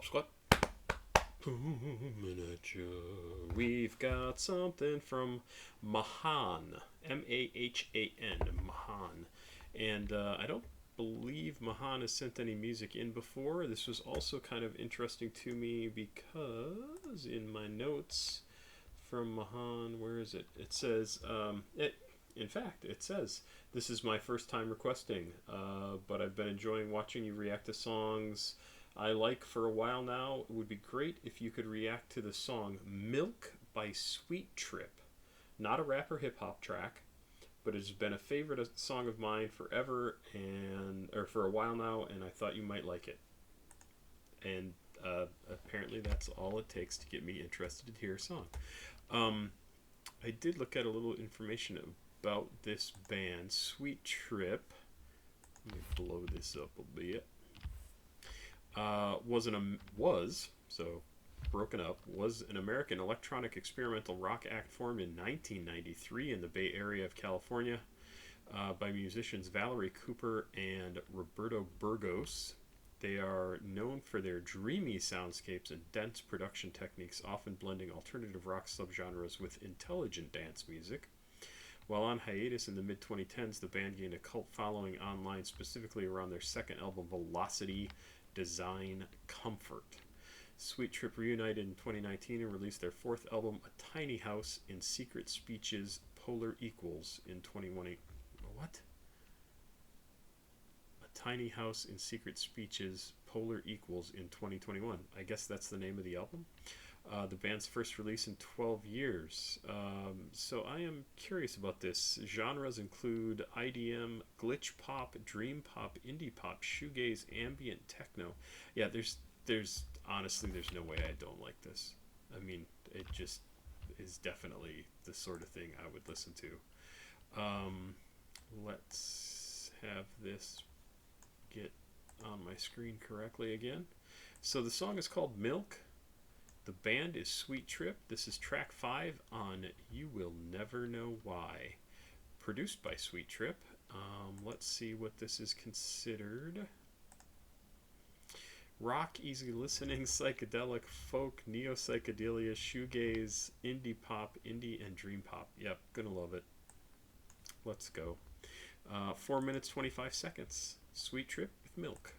Pop Squat. We've got something from Mahan, Mahan, Mahan, and I don't believe Mahan has sent any music in before. This was also kind of interesting to me because in my notes from Mahan, where is it? It says, in fact, it says, this is my first time requesting, but I've been enjoying watching you react to songs I like for a while now. It would be great if you could react to the song Milk by Sweet Trip. Not a rap or hip hop track, but it's been a favorite song of mine forever or for a while now, and I thought you might like it. And apparently that's all it takes to get me interested to hear a song. I did look at a little information about this band, Sweet Trip. Let me blow this up a bit. Was an American electronic experimental rock act formed in 1993 in the Bay Area of California by musicians Valerie Cooper and Roberto Burgos. They are known for their dreamy soundscapes and dense production techniques, often blending alternative rock subgenres with intelligent dance music. While on hiatus in the mid-2010s, the band gained a cult following online, specifically around their second album, Velocity Design Comfort. Sweet Trip reunited in 2019 and released their fourth album, A Tiny House in Secret Speeches Polar Equals, in 2020. What? A Tiny House in Secret Speeches Polar Equals in 2021. I guess that's the name of the album. The band's first release in 12 years. So I am curious about this. Genres include IDM, glitch pop, dream pop, indie pop, shoegaze, ambient techno. Yeah, there's honestly, there's no way I don't like this. I mean, it just is definitely the sort of thing I would listen to. Let's have this get on my screen correctly again. So the song is called Milk. The band is Sweet Trip. This is track 5 on You Will Never Know Why. Produced by Sweet Trip. Let's see what this is considered. Rock, easy listening, psychedelic, folk, neo-psychedelia, shoegaze, indie pop, indie, and dream pop. Yep, gonna love it. Let's go. 4 minutes, 25 seconds. Sweet Trip with Milk.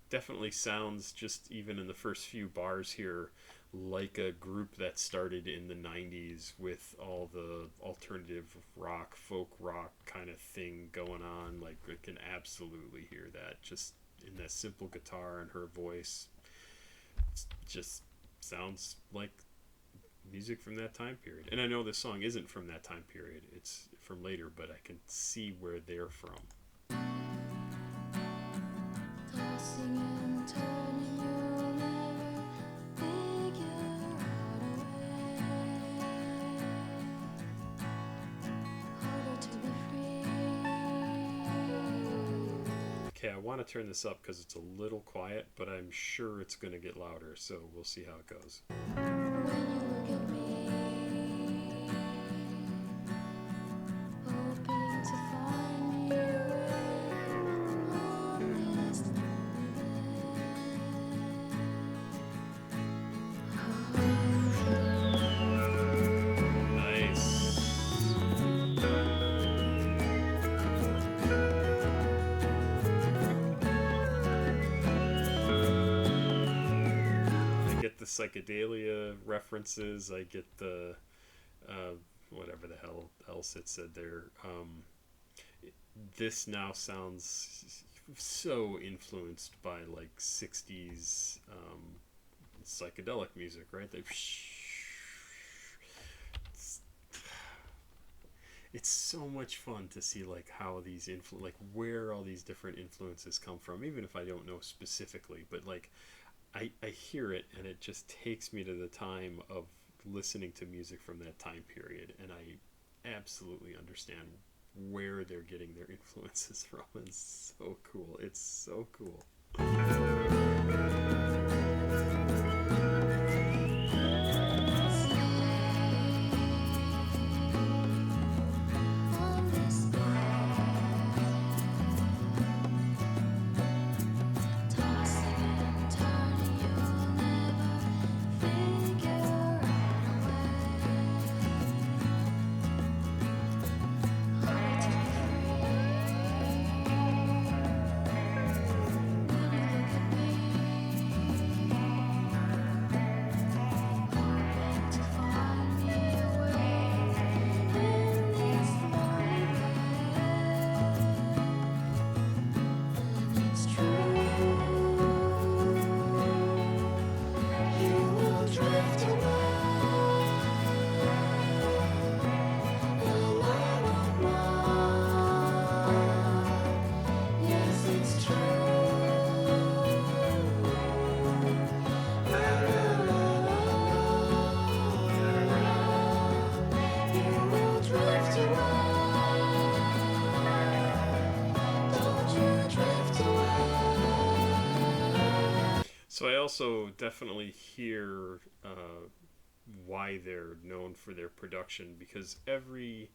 Definitely sounds, just even in the first few bars here, like a group that started in the 90s with all the alternative rock, folk rock kind of thing going on. Like, I can absolutely hear that just in that simple guitar and her voice. It just sounds like music from that time period. And I know this song isn't from that time period, it's from later, but I can see where they're from. Okay, I want to turn this up because it's a little quiet, but I'm sure it's going to get louder, so we'll see how it goes. Psychedelia references. I get the whatever the hell else it said there. This now sounds so influenced by like 60s psychedelic music, right? It's so much fun to see like how these like where all these different influences come from, even if I don't know specifically, but like I hear it and it just takes me to the time of listening to music from that time period, and I absolutely understand where they're getting their influences from. It's so cool. It's so cool. On this So I also definitely hear why they're known for their production, because every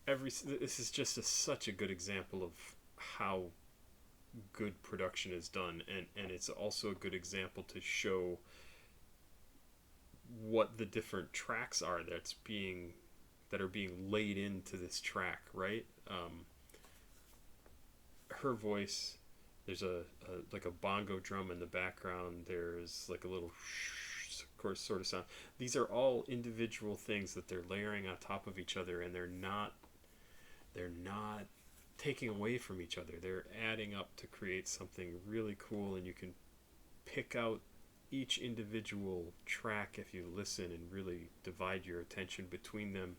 this is just such a good example of how good production is done, and it's also a good example to show what the different tracks are that are being laid into this track, right? Her voice, there's a like a bongo drum in the background, there's like a little of course sort of sound. These are all individual things that they're layering on top of each other, and they're not taking away from each other. They're adding up to create something really cool, and you can pick out each individual track if you listen and really divide your attention between them.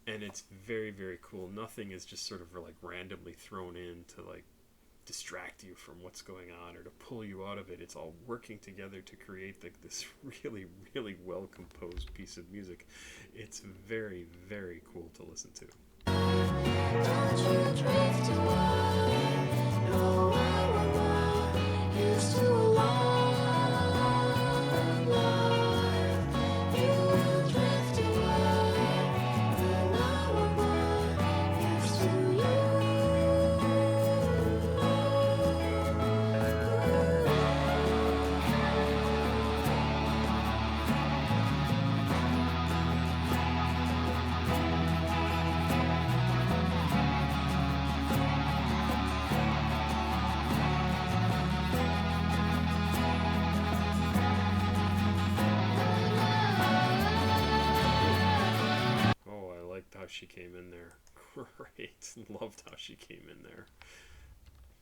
And it's very, very cool. Nothing is just sort of like randomly thrown in to like distract you from what's going on or to pull you out of it. It's all working together to create like this really, really well composed piece of music. It's very, very cool to listen to. Don't you drift away. No, I will not. Used to a long life. You will drift away. And I will not. Used to how she came in there. Great. Loved how she came in there.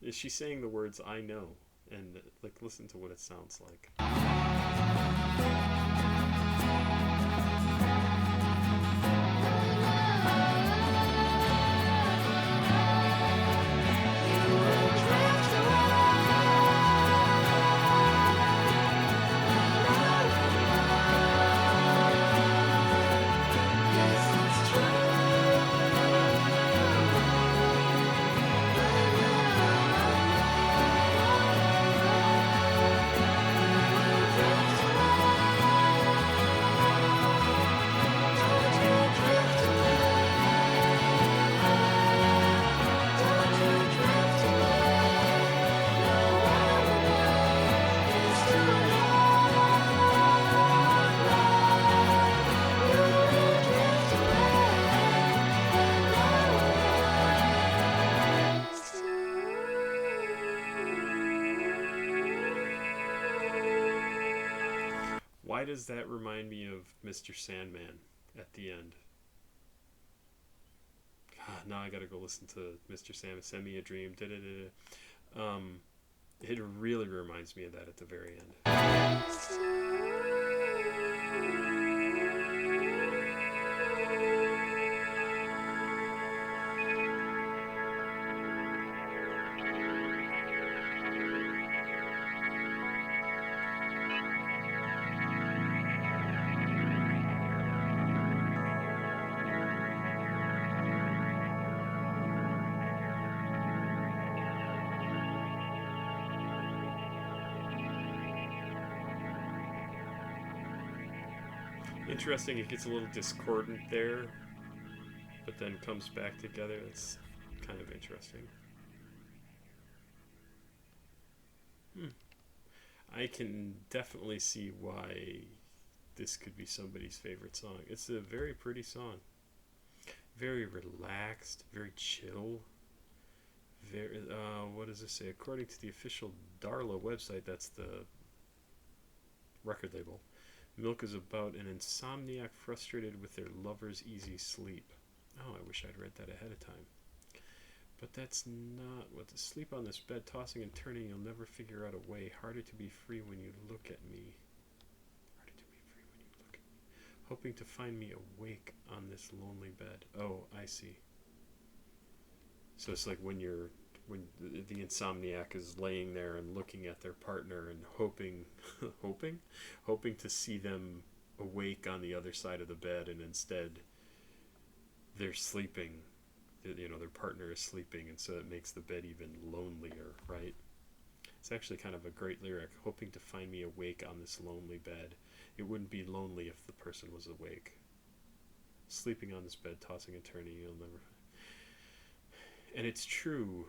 Is she saying the words I know? And like listen to what it sounds like. Why does that remind me of Mr. Sandman at the end? God, now I gotta go listen to Mr. Sandman, Send Me a Dream. It really reminds me of that at the very end. Interesting, it gets a little discordant there, but then comes back together. That's kind of interesting. I can definitely see why this could be somebody's favorite song. It's a very pretty song. Very relaxed, very chill. Very, what does this say? According to the official Darla website, that's the record label, Milk is about an insomniac frustrated with their lover's easy sleep. Oh, I wish I'd read that ahead of time. But that's not what to sleep on this bed, tossing and turning, you'll never figure out a way. Harder to be free when you look at me. Harder to be free when you look at me. Hoping to find me awake on this lonely bed. Oh, I see. So it's like when the insomniac is laying there and looking at their partner and hoping to see them awake on the other side of the bed, and instead they're sleeping. Their partner is sleeping, and so it makes the bed even lonelier, right? It's actually kind of a great lyric. Hoping to find me awake on this lonely bed. It wouldn't be lonely if the person was awake. Sleeping on this bed, tossing and turning, you'll never. And it's true.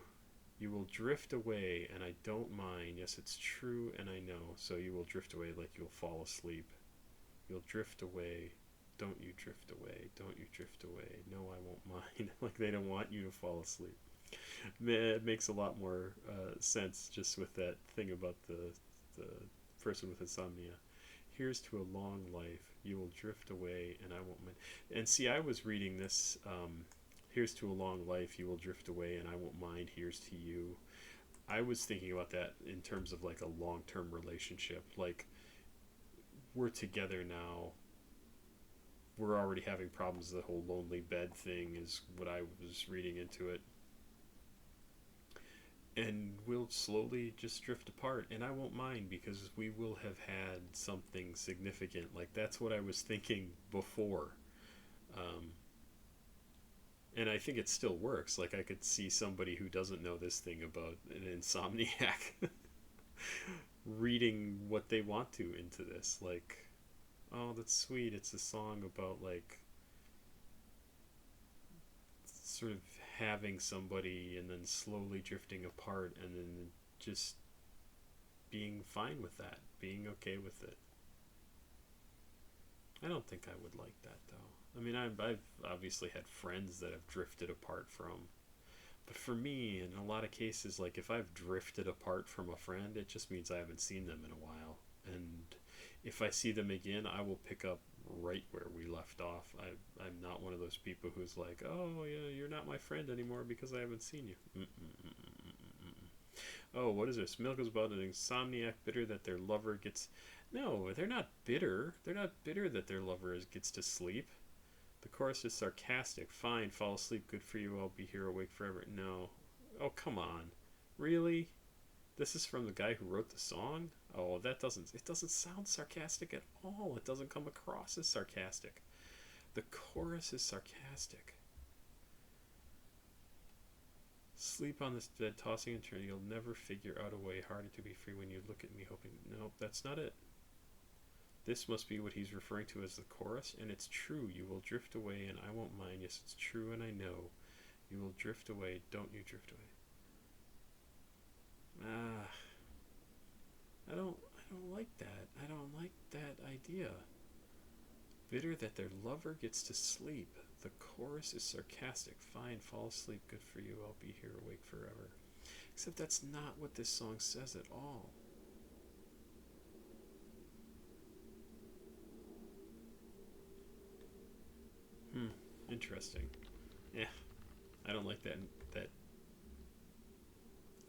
You will drift away, and I don't mind. Yes, it's true, and I know. So you will drift away like you'll fall asleep. You'll drift away. Don't you drift away. Don't you drift away. No, I won't mind. Like they don't want you to fall asleep. It makes a lot more sense just with that thing about the person with insomnia. Here's to a long life. You will drift away, and I won't mind. And see, I was reading this. Here's to a long life. You will drift away, and I won't mind. Here's to you. I was thinking about that in terms of like a long-term relationship. Like we're together now. We're already having problems. The whole lonely bed thing is what I was reading into it. And we'll slowly just drift apart, and I won't mind because we will have had something significant. Like that's what I was thinking before. Um, and I think it still works. Like I could see somebody who doesn't know this thing about an insomniac reading what they want to into this. Like, oh, that's sweet. It's a song about like sort of having somebody and then slowly drifting apart and then just being fine with that, being okay with it. I don't think I would like that though. I mean, I've obviously had friends that have drifted apart from, but for me, in a lot of cases, like if I've drifted apart from a friend, it just means I haven't seen them in a while. And if I see them again, I will pick up right where we left off. I'm not one of those people who's like, oh yeah, you're not my friend anymore because I haven't seen you. Oh, what is this? Milk is about an insomniac bitter that their lover gets. No, they're not bitter. They're not bitter that their lover gets to sleep. The chorus is sarcastic. Fine, fall asleep. Good for you. I'll be here awake forever. No. Oh, come on. Really? This is from the guy who wrote the song? Oh, it doesn't sound sarcastic at all. It doesn't come across as sarcastic. The chorus is sarcastic. Sleep on this bed, tossing and turning. You'll never figure out a way harder to be free when you look at me hoping. No, that's not it. This must be what he's referring to as the chorus, and it's true. You will drift away, and I won't mind. Yes, it's true, and I know. You will drift away. Don't you drift away. I don't like that. I don't like that idea. Bitter that their lover gets to sleep. The chorus is sarcastic. Fine, fall asleep. Good for you. I'll be here awake forever. Except that's not what this song says at all. Interesting. Yeah, I don't like that. That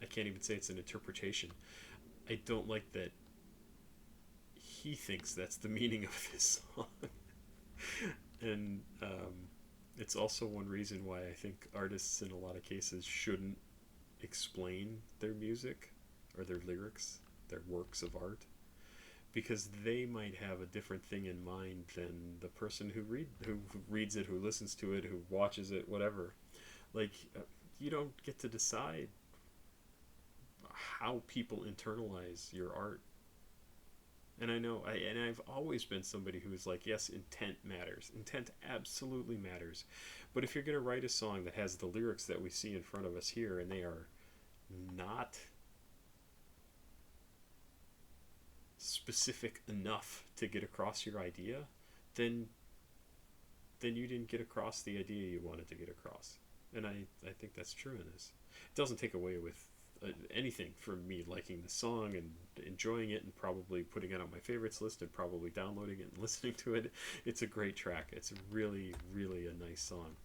I can't even say it's an interpretation. I don't like that he thinks that's the meaning of this song. And it's also one reason why I think artists in a lot of cases shouldn't explain their music or their lyrics, their works of art, because they might have a different thing in mind than the person who reads it, who listens to it, who watches it, whatever. Like you don't get to decide how people internalize your art. And I know, I've always been somebody who's like, yes, intent matters. Intent absolutely matters. But if you're going to write a song that has the lyrics that we see in front of us here, and they are not specific enough to get across your idea, then you didn't get across the idea you wanted to get across. And I think that's true in this. It doesn't take away with anything from me liking the song and enjoying it and probably putting it on my favorites list and probably downloading it and listening to it. It's a great track. It's really, really a nice song.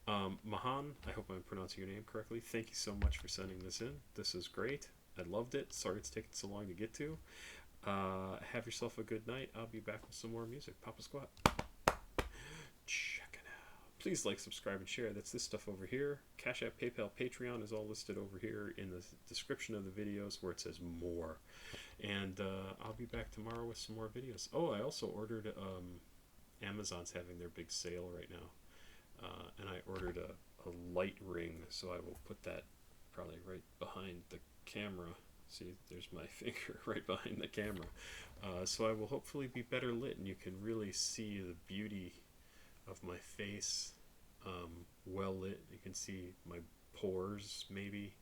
Mahan, I hope I'm pronouncing your name correctly. Thank you so much for sending this in. This is great. I loved it. Sorry it's taken so long to get to. Have yourself a good night. I'll be back with some more music. Papa Squat. Check it out. Please like, subscribe, and share. That's this stuff over here. CashApp, PayPal, Patreon is all listed over here in the description of the videos where it says more. And I'll be back tomorrow with some more videos. Oh, I also ordered, Amazon's having their big sale right now. And I ordered a light ring, so I will put that probably right behind the camera See, there's my finger right behind the camera. So I will hopefully be better lit, and you can really see the beauty of my face, well lit. You can see my pores, maybe.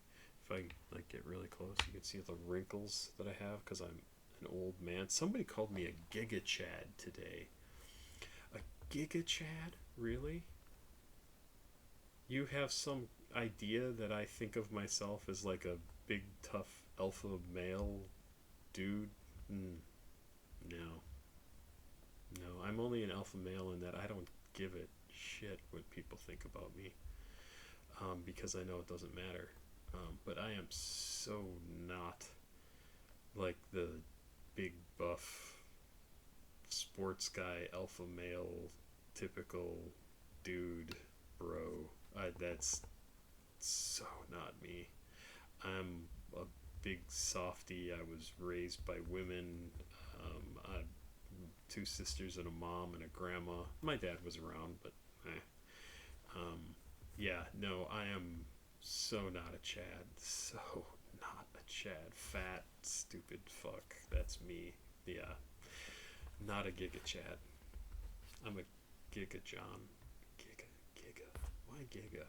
If I like get really close, you can see the wrinkles that I have because I'm an old man. Somebody called me a Giga Chad today. A Giga Chad? Really? You have some idea that I think of myself as like a big, tough alpha male dude? Mm, no. No, I'm only an alpha male in that I don't give a shit what people think about me, because I know it doesn't matter. But I am so not like the big buff sports guy alpha male typical dude bro. That's so not me. I'm a big softy. I was raised by women. I two sisters and a mom and a grandma. My dad was around, but eh. Yeah, no, I am so not a Chad. So not a Chad. Fat, stupid fuck. That's me. Yeah, not a Giga Chad. I'm a Giga John. Giga, Giga. Why Giga?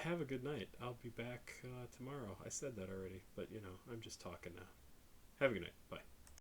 Have a good night. I'll be back tomorrow. I said that already, but I'm just talking now. Have a good night. Bye.